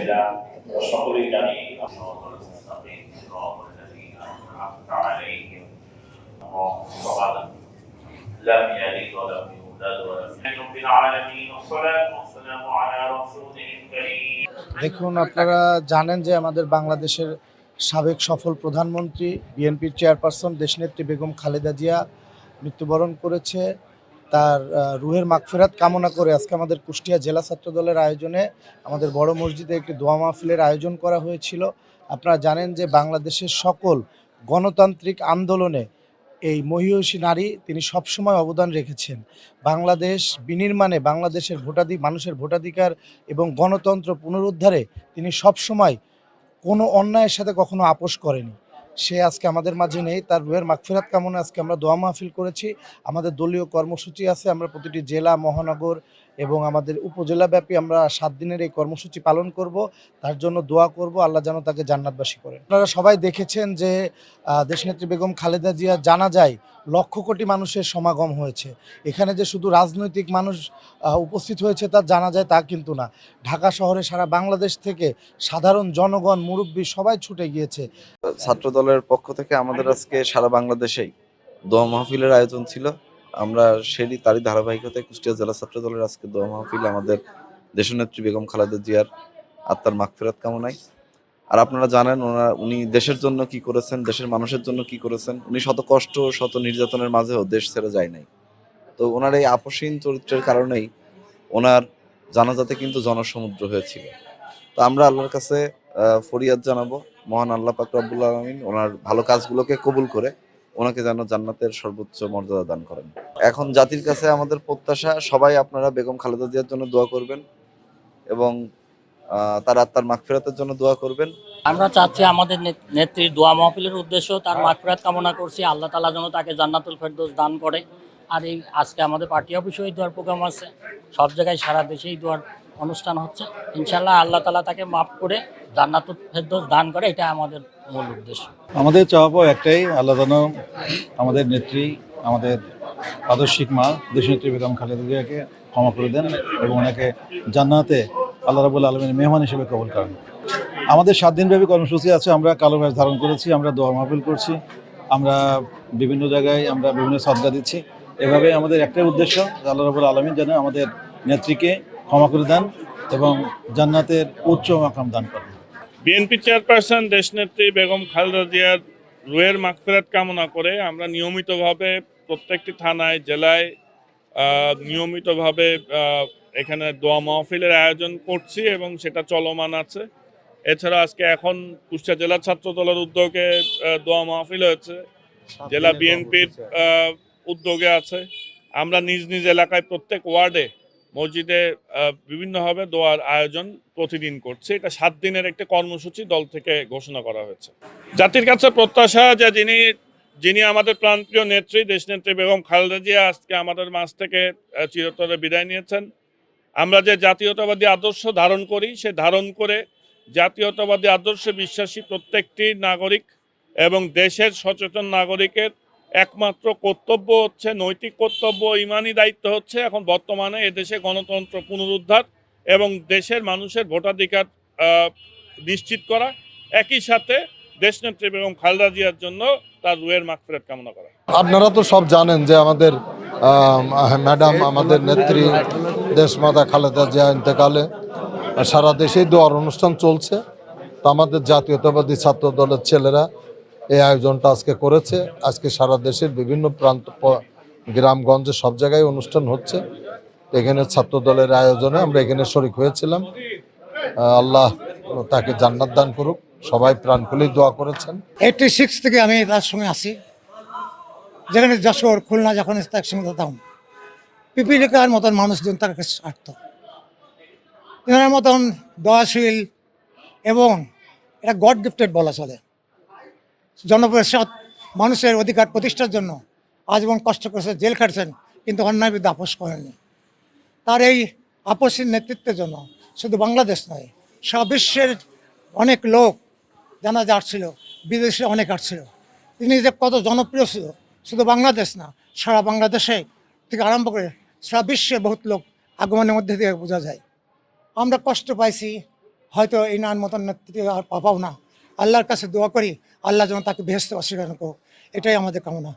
এরা সকলেই জানি لم يلد ولم يولد ولم يكن رب العالمين والصلاة والسلام على رسوله الكريم। দেখুন, আপনারা জানেন যে আমাদের বাংলাদেশের সাবেক সফল প্রধানমন্ত্রী বিএনপির চেয়ারপারসন দেশনেত্রী বেগম খালেদা জিয়া মৃত্যুবরণ করেছে। তার রুহের মাগফিরাত কামনা করে আজকে আমাদের কুষ্টিয়া জেলা ছাত্র দলের আয়োজনে আমাদের বড় মসজিদে একটি দোয়া মাহফিলের আয়োজন করা হয়েছিল। আপনারা জানেন যে বাংলাদেশের সকল গণতান্ত্রিক আন্দোলনে এই মহিয়সী নারী তিনি সবসময় অবদান রেখেছেন। বাংলাদেশ বিনির্মাণে বাংলাদেশের মানুষের ভোটাধিকার এবং গণতন্ত্র পুনরুদ্ধারে তিনি সবসময় কোনো অন্যায়ের সাথে কখনো আপোষ করেনি। সে আজকে আমাদের মাঝে নেই। তার রুহের মাগফিরাত কামনা আজকে আমরা দোয়া মাহফিল করেছি। আমাদের দলীয় কর্মসূচি আছে, আমরা প্রতিটি জেলা মহানগর এবং আমাদের উপজেলাব্যাপী আমরা 7 দিনের এই কর্মসূচি পালন করব। তার জন্য দোয়া করব, আল্লাহ যেন তাকে জান্নাতবাসী করেন। আপনারা সবাই দেখেছেন যে দেশনেত্রী বেগম খালেদা জিয়া জানাজায় লক্ষ কোটি মানুষের সমাগম হয়েছে। এখানে যে শুধু রাজনৈতিক মানুষ উপস্থিত হয়েছে তার জানাজায় তা কিন্তু না, ঢাকা শহরে সারা বাংলাদেশ থেকে সাধারণ জনগণ, মুরব্বী সবাই ছুটে গিয়েছে। ছাত্র দলের পক্ষ থেকে আমাদের আজকে সারা বাংলাদেশেই দোয়া মাহফিলের আয়োজন ছিল। আমরা তারই ধারাবাহিকতায় কুষ্টিয়া জেলা ছাত্র দলের আজকে দোয়া মাহফিল আমাদের দেশনেত্রী বেগম খালেদা জিয়ার আত্মার মাগফিরাত কামনায়। আর আপনারা জানেন উনি দেশের জন্য কি করেছেন, দেশের মানুষের জন্য কি করেছেন। উনি শত কষ্ট শত নির্যাতনের মাঝেও দেশ ছেড়ে যায় নাই। তো ওনার এই আপসহীন চরিত্রের কারণেই ওনার জানাজাতে কিন্তু জনসমুদ্র হয়েছিল। তো আমরা আল্লাহর কাছে ফরিয়াদ জানাবো, মহান আল্লাহ পাক রব্বুল আলামিন ওনার ভালো কাজগুলোকে কবুল করে ওনাকে যেন জান্নাতের সর্বোচ্চ মর্যাদা দান করেন। এখন জাতির কাছে আমাদের প্রত্যাশা, সবাই আপনারা বেগম খালেদা জিয়ার জন্য দোয়া করবেন এবং তার আত্মার মাগফিরাতের জন্য দোয়া করবেন। আমরা চাচ্ছি আমাদের নেত্রীর দোয়া মাহফিলের উদ্দেশ্য তার মাগফিরাত কামনা করছি, আল্লাহ তাআলা যেন তাকে জান্নাতুল ফেরদৌস দান করে। আর এই আজকে আমাদের পার্টি অফিসে এই দোয়ার প্রোগ্রাম আছে, সব জায়গায় সারা দেশে এই দোয়ার অনুষ্ঠান হচ্ছে। ইনশাআল্লাহ আল্লাহ তাআলা তাকে মাফ করে জান্নাতুল ফেরদৌস দান করে, এটা আমাদের মূল উদ্দেশ্য। আমাদের চাওয়া একটাই, আল্লাহ যেন আমাদের নেত্রী, আমাদের আদর্শিক মা দেশনেত্রী বেগম খালেদা জিয়াকে ক্ষমা করে দেন এবং ওনাকে জান্নাতে আল্লাহ রাব্বুল আলামিনের মেহমান হিসেবে কবুল করেন। আমাদের 7 দিনব্যাপী কর্মসূচি আছে। আমরা কালো ব্যাজ ধারণ করেছি, আমরা দোয়া মাহফিল করছি, আমরা বিভিন্ন জায়গায় আমরা বিভিন্ন সদকা দিচ্ছি। এভাবে আমাদের একটাই উদ্দেশ্য, আল্লাহ রাব্বুল আলামিন যেন আমাদের নেত্রীকে ক্ষমা করে দেন এবং জান্নাতের উচ্চ মাকাম দান করেন। বিএনপি চেয়ারপারসন দেশনেত্রী বেগম খালেদা জিয়ার রুহের মাগফিরাত কামনা করে আমরা নিয়মিতভাবে প্রত্যেকটি থানায়, জেলায় নিয়মিতভাবে এখানে দোয়া মাহফিলের আয়োজন করছি এবং সেটা চলমান আছে। এছাড়া আজকে এখন কুষ্টিয়া জেলা ছাত্র দলের উদ্যোগে দোয়া মাহফিল হয়েছে, জেলা বিএনপির উদ্যোগে আছে। আমরা নিজ নিজ এলাকায় প্রত্যেক ওয়ার্ডে মসজিদে বিভিন্নভাবে দোয়ার আয়োজন প্রতিদিন করছে। এটা 7 দিনের একটি কর্মসূচি দল থেকে ঘোষণা করা হয়েছে। জাতির কাছে প্রত্যাশা যে যিনি আমাদের প্রাণপ্রিয় নেত্রী দেশনেত্রী বেগম খালেদা জিয়া আজকে আমাদের মাঝ থেকে চিরতরে বিদায় নিয়েছেন। আমরা যে জাতীয়তাবাদী আদর্শ ধারণ করি, সে ধারণ করে জাতীয়তাবাদী আদর্শে বিশ্বাসী প্রত্যেকটি নাগরিক এবং দেশের সচেতন নাগরিকের একমাত্র কর্তব্য হচ্ছে, নৈতিক কর্তব্য, ইমানি দায়িত্ব হচ্ছে এখন বর্তমানে এদেশে গণতন্ত্র পুনরুদ্ধার এবং দেশের মানুষের ভোটাধিকার নিশ্চিত করা। একই সাথে দেশনেত্রী বেগম খালেদা জিয়ার জন্য তার রুহের মাগফিরাত কামনা করা। আপনারা তো সব জানেন যে আমাদের ম্যাডাম, আমাদের নেত্রী দেশমাতা খালেদা জিয়া ইন্তেকালে সারা দেশেই দোয়ার অনুষ্ঠান চলছে। তো আমাদের জাতীয়তাবাদী ছাত্র দলের ছেলেরা এই আয়োজনটা আজকে করেছে। আজকে সারা দেশের বিভিন্ন প্রান্ত, গ্রামগঞ্জে সব জায়গায় অনুষ্ঠান হচ্ছে। এখানে ছাত্র দলের আয়োজনে আমরা এখানে শরিক হয়েছিলাম। আল্লাহ তাকে জান্নাত দান করুক। সবাই প্রাণ খুলেই দোয়া করেছেন। 86 থেকে আমি তার সঙ্গে আছি, যেখানে যশোর, খুলনা যখন তার সঙ্গে যেতাম, পিপিলিকার মতন মানুষজন তার কাছে আসত। এনার মতন দয়াশীল এবং এটা গড গিফটেড বলা চলে। জনপ্রশাসন মানুষের অধিকার প্রতিষ্ঠার জন্য আজীবন কষ্ট করেছে, জেল খাটছেন, কিন্তু অন্যায় বিরুদ্ধে আপোষ করেননি। তার এই আপোষের নেতৃত্বের জন্য শুধু বাংলাদেশ নয়, সারা বিশ্বের অনেক লোক জানাজা আসছিল, বিদেশে অনেক আসছিল। তিনি যে কত জনপ্রিয় ছিল শুধু বাংলাদেশ না, সারা বাংলাদেশে থেকে আরম্ভ করে সারা বিশ্বের বহুত লোক আগমনের মধ্যে দিয়ে বোঝা যায়। আমরা কষ্ট পাইছি, হয়তো এই নার মতন নেতৃত্ব আর পাবাও না। আল্লাহর কাছে দোয়া করি আল্লাহ যেন তাকে বেহেশতে অস্বীকার করো, এটাই আমাদের কামনা।